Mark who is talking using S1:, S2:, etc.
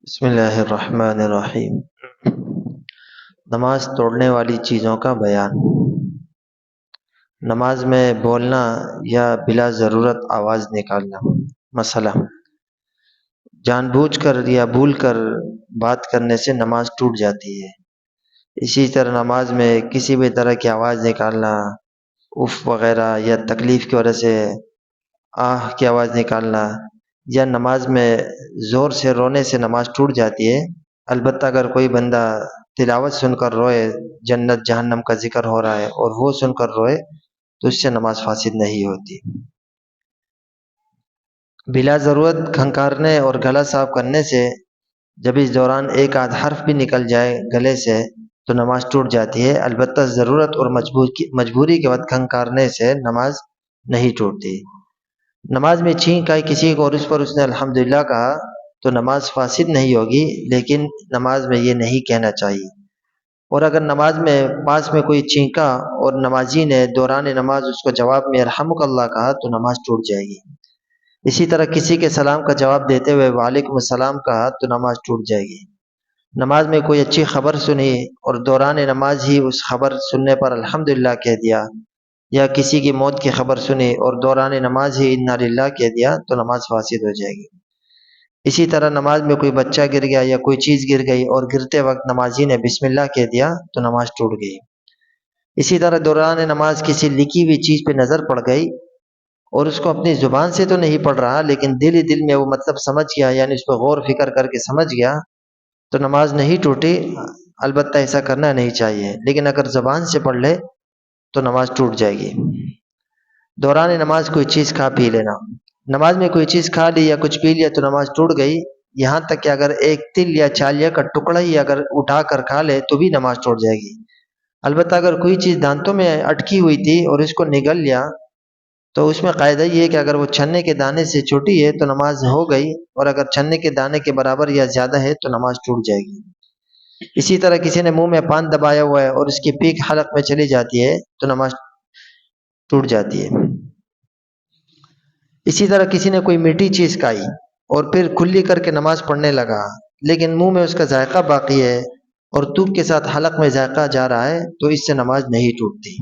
S1: بسم اللہ الرحمن الرحیم۔ نماز توڑنے والی چیزوں کا بیان۔ نماز میں بولنا یا بلا ضرورت آواز نکالنا، مثلا جان بوجھ کر یا بھول کر بات کرنے سے نماز ٹوٹ جاتی ہے۔ اسی طرح نماز میں کسی بھی طرح کی آواز نکالنا، اف وغیرہ، یا تکلیف کی وجہ سے آہ کی آواز نکالنا، یا نماز میں زور سے رونے سے نماز ٹوٹ جاتی ہے۔ البتہ اگر کوئی بندہ تلاوت سن کر روئے، جنت جہنم کا ذکر ہو رہا ہے اور وہ سن کر روئے تو اس سے نماز فاسد نہیں ہوتی۔ بلا ضرورت کھنکارنے اور گلا صاف کرنے سے جب اس دوران ایک آدھ حرف بھی نکل جائے گلے سے تو نماز ٹوٹ جاتی ہے۔ البتہ ضرورت اور مجبوری کے وقت کھنکارنے سے نماز نہیں ٹوٹتی۔ نماز میں چھینک آئی کسی کو اور اس پر اس نے الحمدللہ کہا تو نماز فاسد نہیں ہوگی، لیکن نماز میں یہ نہیں کہنا چاہیے۔ اور اگر نماز میں پاس میں کوئی چھینکا اور نمازی نے دوران نماز اس کو جواب میں یرحمک اللہ کہا تو نماز ٹوٹ جائے گی۔ اسی طرح کسی کے سلام کا جواب دیتے ہوئے وعلیکم السلام کہا تو نماز ٹوٹ جائے گی۔ نماز میں کوئی اچھی خبر سنی اور دوران نماز ہی اس خبر سننے پر الحمدللہ کہہ دیا، یا کسی کی موت کی خبر سنی اور دوران نماز ہی انا للہ کہہ دیا تو نماز فاسد ہو جائے گی۔ اسی طرح نماز میں کوئی بچہ گر گیا یا کوئی چیز گر گئی اور گرتے وقت نمازی نے بسم اللہ کہہ دیا تو نماز ٹوٹ گئی۔ اسی طرح دوران نماز کسی لکھی ہوئی چیز پہ نظر پڑ گئی اور اس کو اپنی زبان سے تو نہیں پڑھ رہا لیکن دل ہی دل میں وہ مطلب سمجھ گیا، یعنی اس پہ غور فکر کر کے سمجھ گیا تو نماز نہیں ٹوٹی۔ البتہ ایسا کرنا نہیں چاہیے، لیکن اگر زبان سے پڑھ لے تو نماز ٹوٹ جائے گی۔ دوران نماز کوئی چیز کھا پی لینا۔ نماز میں کوئی چیز کھا لی یا کچھ پی لیا تو نماز ٹوٹ گئی، یہاں تک کہ اگر ایک تل یا چھالیا کا ٹکڑا ہی اگر اٹھا کر کھا لے تو بھی نماز ٹوٹ جائے گی۔ البتہ اگر کوئی چیز دانتوں میں اٹکی ہوئی تھی اور اس کو نگل لیا تو اس میں قاعدہ یہ ہے کہ اگر وہ چھنے کے دانے سے چھوٹی ہے تو نماز ہو گئی، اور اگر چھنے کے دانے کے برابر یا زیادہ ہے تو نماز ٹوٹ جائے گی۔ اسی طرح کسی نے منہ میں پان دبایا ہوا ہے اور اس کی پیک حلق میں چلی جاتی ہے تو نماز ٹوٹ جاتی ہے۔ اسی طرح کسی نے کوئی میٹھی چیز کھائی اور پھر کھلی کر کے نماز پڑھنے لگا لیکن منہ میں اس کا ذائقہ باقی ہے اور تھوک کے ساتھ حلق میں ذائقہ جا رہا ہے تو اس سے نماز نہیں ٹوٹتی۔